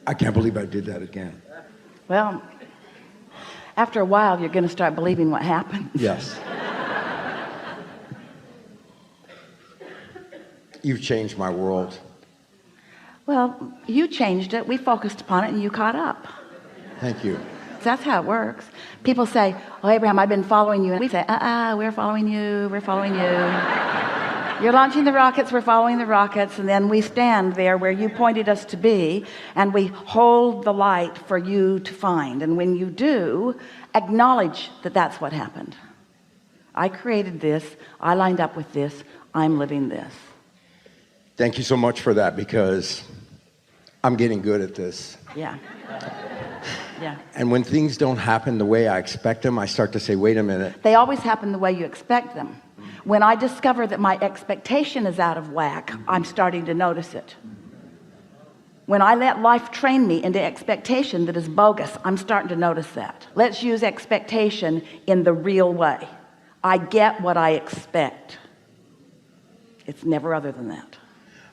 I can't believe I did that again. Well, after a while, you're going to start believing what happened. Yes. You've changed my world. Well, you changed it. We focused upon it and you caught up. Thank you. That's how it works. People say, oh, Abraham, I've been following you. And we say, we're following you. We're following you. You're launching the rockets. We're following the rockets. And then we stand there where you pointed us to be, and we hold the light for you to find. And when you do, acknowledge that that's what happened. I created this. I lined up with this. I'm living this. Thank you so much for that, because I'm getting good at this. Yeah. Yeah. And when things don't happen the way I expect them, I start to say, wait a minute. They always happen the way you expect them. When I discover that my expectation is out of whack, I'm starting to notice it. When I let life train me into expectation that is bogus, I'm starting to notice that. Let's use expectation in the real way. I get what I expect. It's never other than that.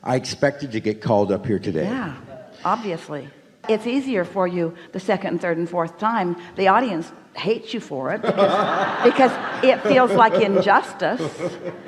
I expected to get called up here today. Yeah, obviously. It's easier for you the second and third and fourth time. The audience hates you for it because it feels like injustice.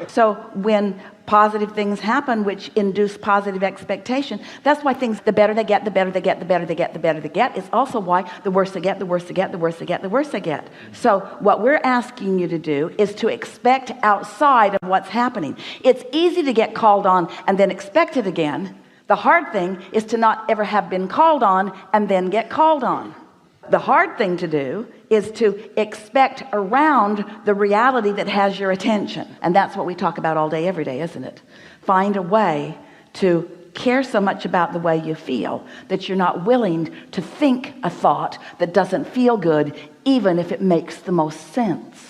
So when positive things happen which induce positive expectation, that's why things, the better they get, the better they get, the better they get, the better they get. It's also why the worse they get, the worse they get, the worse they get, the worse they get. So what we're asking you to do is to expect outside of what's happening. It's easy to get called on and then expect it again. The hard thing is to not ever have been called on and then get called on. The hard thing to do is to expect around the reality that has your attention. And that's what we talk about all day, every day, isn't it? Find a way to care so much about the way you feel that you're not willing to think a thought that doesn't feel good, even if it makes the most sense.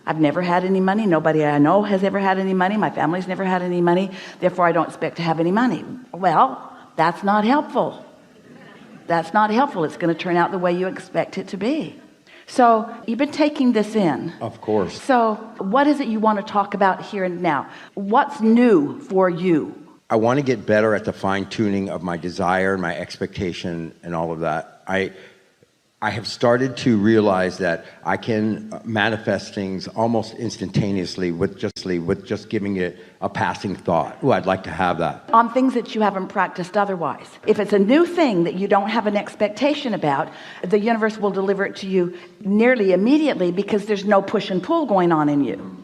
I've never had any money. Nobody I know has ever had any money. My family's never had any money. Therefore, I don't expect to have any money. Well, that's not helpful. That's not helpful. It's going to turn out the way you expect it to be. So you've been taking this in. Of course. So what is it you want to talk about here and now? What's new for you? I want to get better at the fine-tuning of my desire, my expectation, and all of that. I have started to realize that I can manifest things almost instantaneously with just giving it a passing thought. Oh, I'd like to have that. On things that you haven't practiced otherwise. If it's a new thing that you don't have an expectation about, the universe will deliver it to you nearly immediately because there's no push and pull going on in you.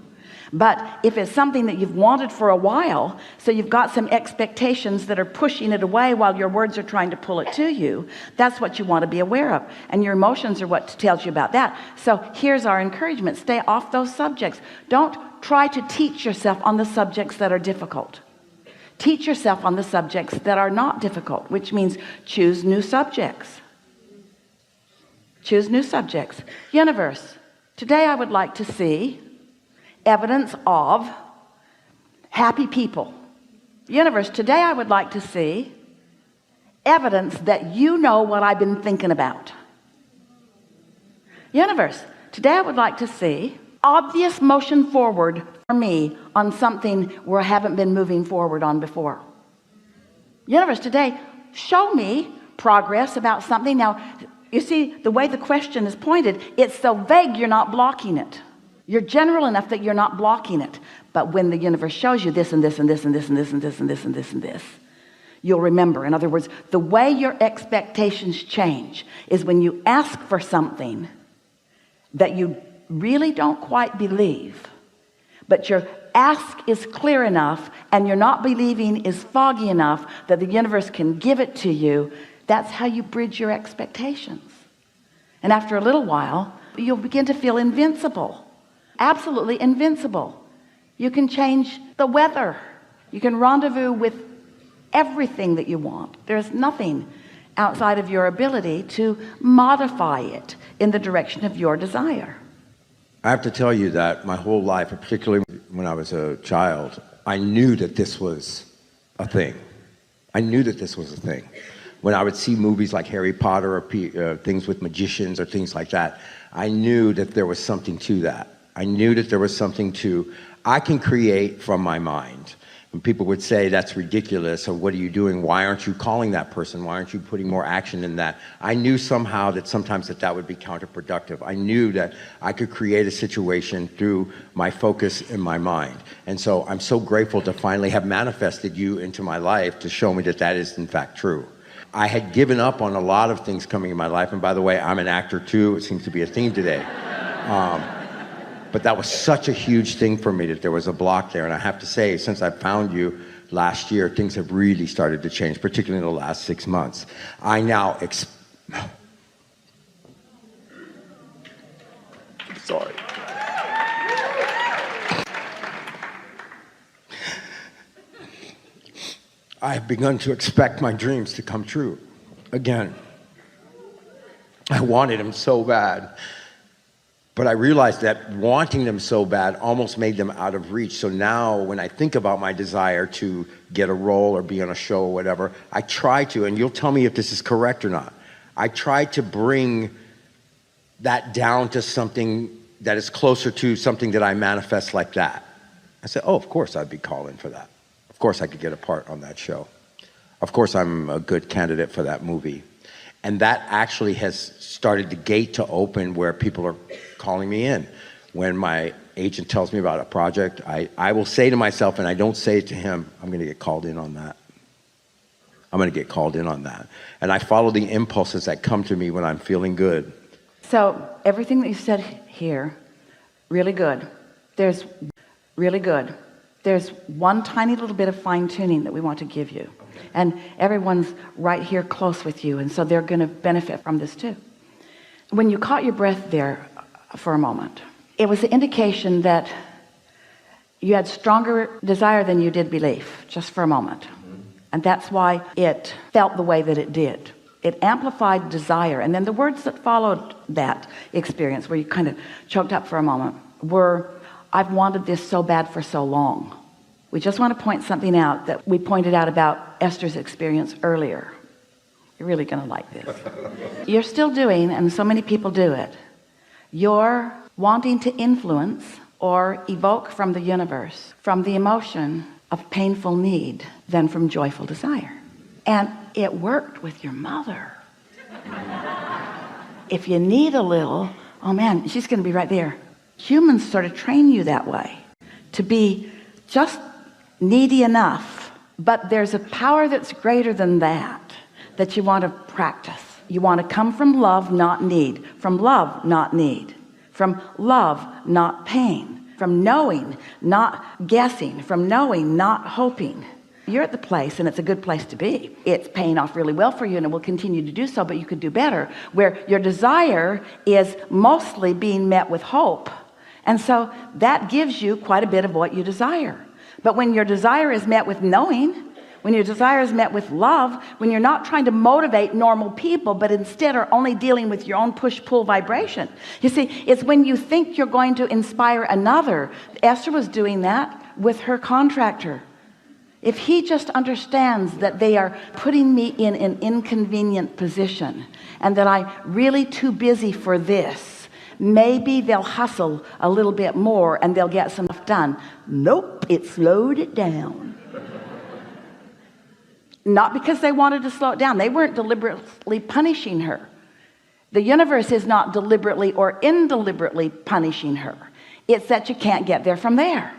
But if it's something that you've wanted for a while, so you've got some expectations that are pushing it away while your words are trying to pull it to you, that's what you want to be aware of. And your emotions are what tells you about that. So here's our encouragement. Stay off those subjects. Don't try to teach yourself on the subjects that are difficult. Teach yourself on the subjects that are not difficult, which means choose new subjects. Choose new subjects. Universe, today I would like to see evidence of happy people. Universe, today I would like to see evidence that you know what I've been thinking about. Universe, today I would like to see obvious motion forward for me on something where I haven't been moving forward on before. Universe, today show me progress about something. Now, you see, the way the question is pointed, it's so vague you're not blocking it. You're general enough that you're not blocking it. But when the universe shows you this and this and this and this and this and this and this and this and this, you'll remember. In other words, the way your expectations change is when you ask for something that you really don't quite believe, but your ask is clear enough and you're not believing is foggy enough that the universe can give it to you. That's how you bridge your expectations. And after a little while, you'll begin to feel invincible. Absolutely invincible. You can change the weather. You can rendezvous with everything that you want. There's nothing outside of your ability to modify it in the direction of your desire. I have to tell you that my whole life, particularly when I was a child, I knew that this was a thing. I knew that this was a thing. When I would see movies like Harry Potter or things with magicians or things like that, I knew that there was something to that. I knew that there was something to, I can create from my mind. when people would say, that's ridiculous, or what are you doing? Why aren't you calling that person? Why aren't you putting more action in that? I knew somehow that sometimes that would be counterproductive. I knew that I could create a situation through my focus in my mind. And so I'm so grateful to finally have manifested you into my life to show me that that is in fact true. I had given up on a lot of things coming in my life. And by the way, I'm an actor too. It seems to be a theme today. But that was such a huge thing for me that there was a block there. And I have to say, since I found you last year, things have really started to change, particularly in the last 6 months. I now sorry. I have begun to expect my dreams to come true again. I wanted them so bad. But I realized that wanting them so bad almost made them out of reach. So now when I think about my desire to get a role or be on a show or whatever, I try to, and you'll tell me if this is correct or not, I try to bring that down to something that is closer to something that I manifest like that. I said, oh, of course I'd be calling for that. Of course I could get a part on that show. Of course I'm a good candidate for that movie. And that actually has started the gate to open where people are calling me in. When my agent tells me about a project, I will say to myself, and I don't say it to him, I'm going to get called in on that. I'm going to get called in on that. And I follow the impulses that come to me when I'm feeling good. So everything that you said here, really good. There's really good. There's one tiny little bit of fine-tuning that we want to give you. And everyone's right here close with you, and so they're going to benefit from this too. When you caught your breath there for a moment, it was the indication that you had stronger desire than you did belief, just for a moment. And that's why it felt the way that it did. It amplified desire. And then the words that followed that experience, where you kind of choked up for a moment, were, I've wanted this so bad for so long. We just want to point something out that we pointed out about Esther's experience earlier. You're really going to like this. You're still doing, and so many people do it, you're wanting to influence or evoke from the universe, from the emotion of painful need than from joyful desire. And it worked with your mother. If you need a little, oh man, she's going to be right there. Humans sort of train you that way, to be just needy enough. But there's a power that's greater than that you want to practice. You want to come from love, not need. From love, not need. From love, not pain. From knowing, not guessing. From knowing, not hoping. You're at the place, and it's a good place to be. It's paying off really well for you, and it will continue to do so, but you could do better, where your desire is mostly being met with hope. And so that gives you quite a bit of what you desire. But when your desire is met with knowing, when your desire is met with love, when you're not trying to motivate normal people, but instead are only dealing with your own push-pull vibration. You see, it's when you think you're going to inspire another. Esther was doing that with her contractor. If he just understands that they are putting me in an inconvenient position and that I'm really too busy for this, maybe they'll hustle a little bit more and they'll get some stuff done. Nope, it slowed it down. Not because they wanted to slow it down. They weren't deliberately punishing her. The universe is not deliberately or indeliberately punishing her. It's that you can't get there from there.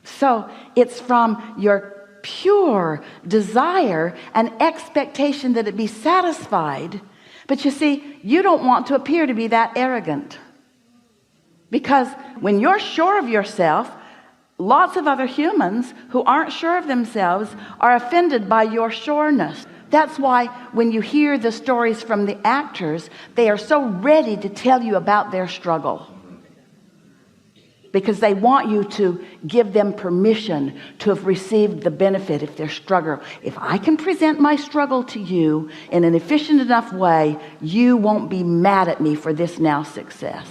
So it's from your pure desire and expectation that it be satisfied. But you see, you don't want to appear to be that arrogant. Because when you're sure of yourself, lots of other humans who aren't sure of themselves are offended by your sureness. That's why when you hear the stories from the actors, they are so ready to tell you about their struggle. Because they want you to give them permission to have received the benefit if their struggle. If I can present my struggle to you in an efficient enough way, you won't be mad at me for this now success.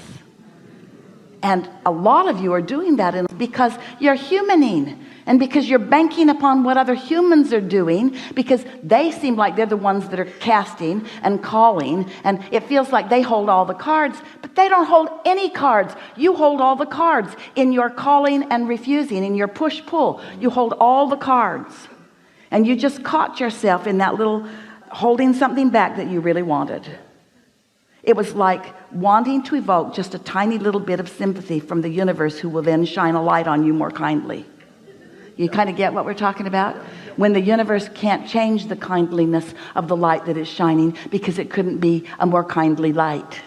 And a lot of you are doing that because you're humaning. And because you're banking upon what other humans are doing, because they seem like they're the ones that are casting and calling, and it feels like they hold all the cards, but they don't hold any cards. You hold all the cards in your calling and refusing, in your push-pull. You hold all the cards. And you just caught yourself in that little holding something back that you really wanted. It was like wanting to evoke just a tiny little bit of sympathy from the universe, who will then shine a light on you more kindly. You kind of get what we're talking about? When the universe can't change the kindliness of the light that is shining, because it couldn't be a more kindly light.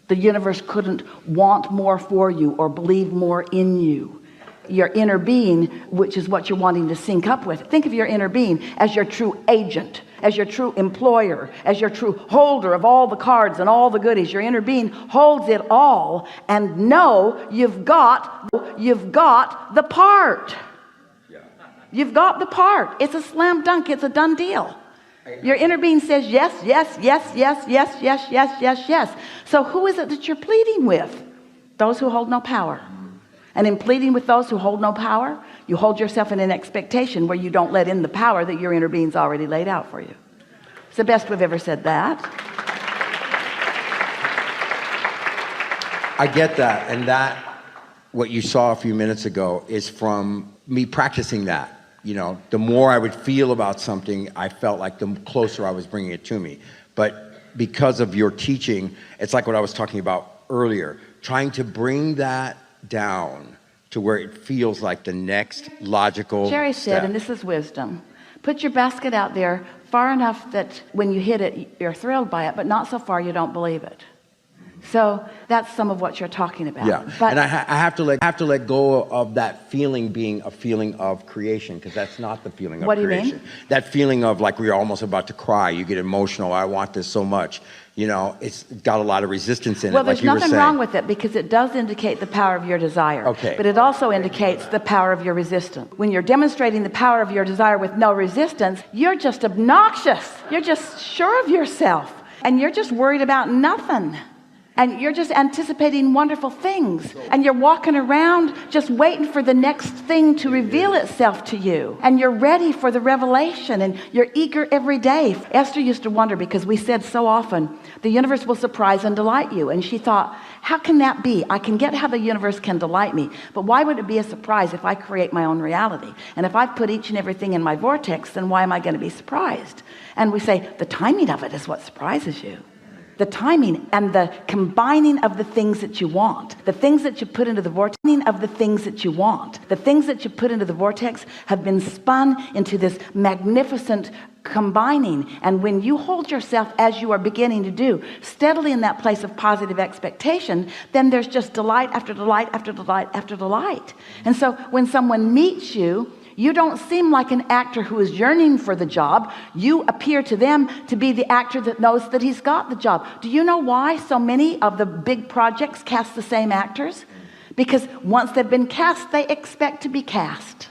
The universe couldn't want more for you or believe more in you. Your inner being, which is what you're wanting to sync up with. Think of your inner being as your true agent, as your true employer, as your true holder of all the cards and all the goodies. Your inner being holds it all, and know you've got the part. You've got the part. It's a slam dunk. It's a done deal. Your inner being says yes, yes, yes, yes, yes, yes, yes, yes, yes. So who is it that you're pleading with? Those who hold no power. And in pleading with those who hold no power, you hold yourself in an expectation where you don't let in the power that your inner being's already laid out for you. It's the best we've ever said that. I get that. And that, what you saw a few minutes ago, is from me practicing that. You know, the more I would feel about something, I felt like the closer I was bringing it to me. But because of your teaching, it's like what I was talking about earlier, trying to bring that down to where it feels like the next logical Jerry said, step. and this is wisdom, put your basket out there far enough that when you hit it, you're thrilled by it, but not so far you don't believe it. So that's some of what you're talking about. Yeah, but and I have to let go of that feeling being a feeling of creation, because that's not the feeling of creation. What do you mean? That feeling of like we're almost about to cry, you get emotional, I want this so much. You know, it's got a lot of resistance in it. Well, there's like you were nothing saying. wrong with it, because it does indicate the power of your desire. Okay. But it also indicates the power of your resistance. When you're demonstrating the power of your desire with no resistance, you're just obnoxious. You're just sure of yourself. And you're just worried about nothing. And you're just anticipating wonderful things. And you're walking around just waiting for the next thing to reveal itself to you. And you're ready for the revelation. And you're eager every day. Esther used to wonder, because we said so often, the universe will surprise and delight you. And she thought, how can that be? I can get how the universe can delight me. But why would it be a surprise if I create my own reality? And if I put each and everything in my vortex, then why am I going to be surprised? And we say, the timing of it is what surprises you. The timing and the combining of the things that you want, the things that you put into the vortex of the things that you want, the things that you put into the vortex have been spun into this magnificent combining. And when you hold yourself, as you are beginning to do, steadily in that place of positive expectation, then there's just delight after delight after delight after delight. And so when someone meets you, you don't seem like an actor who is yearning for the job. You appear to them to be the actor that knows that he's got the job. Do you know why so many of the big projects cast the same actors? Because once they've been cast, they expect to be cast.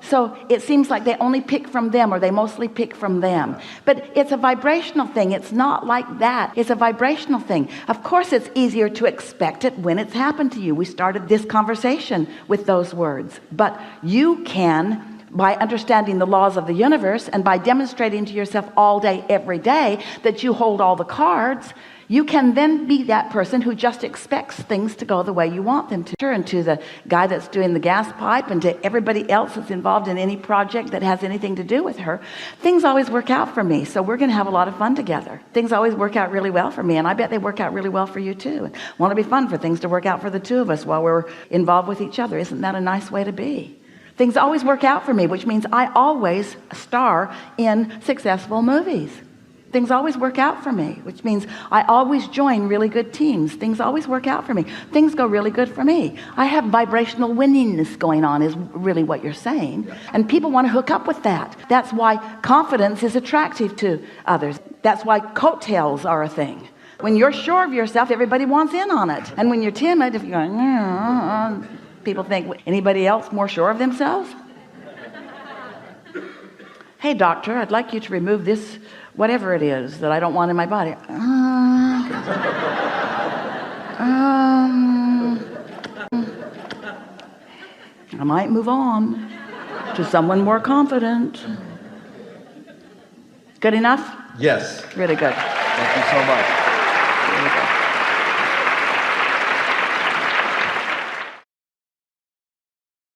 So it seems like they only pick from them, or they mostly pick from them. But it's a vibrational thing. It's not like that. It's a vibrational thing. Of course, it's easier to expect it when it's happened to you. We started this conversation with those words. But you can, by understanding the laws of the universe and by demonstrating to yourself all day, every day, that you hold all the cards, you can then be that person who just expects things to go the way you want them to. And to the guy that's doing the gas pipe, and to everybody else that's involved in any project that has anything to do with her, things always work out for me. So we're going to have a lot of fun together. Things always work out really well for me, and I bet they work out really well for you too. And want to be fun for things to work out for the two of us while we're involved with each other. Isn't that a nice way to be? Things always work out for me, which means I always star in successful movies. Things always work out for me, which means I always join really good teams. Things always work out for me. Things go really good for me. I have vibrational winningness going on, is really what you're saying. And people want to hook up with that. That's why confidence is attractive to others. That's why coattails are a thing. When you're sure of yourself, everybody wants in on it. And when you're timid, if you're going, people think, anybody else more sure of themselves? Hey, doctor, I'd like you to remove this whatever it is that I don't want in my body. I might move on to someone more confident. Good enough? Yes. Really good. Thank you so much.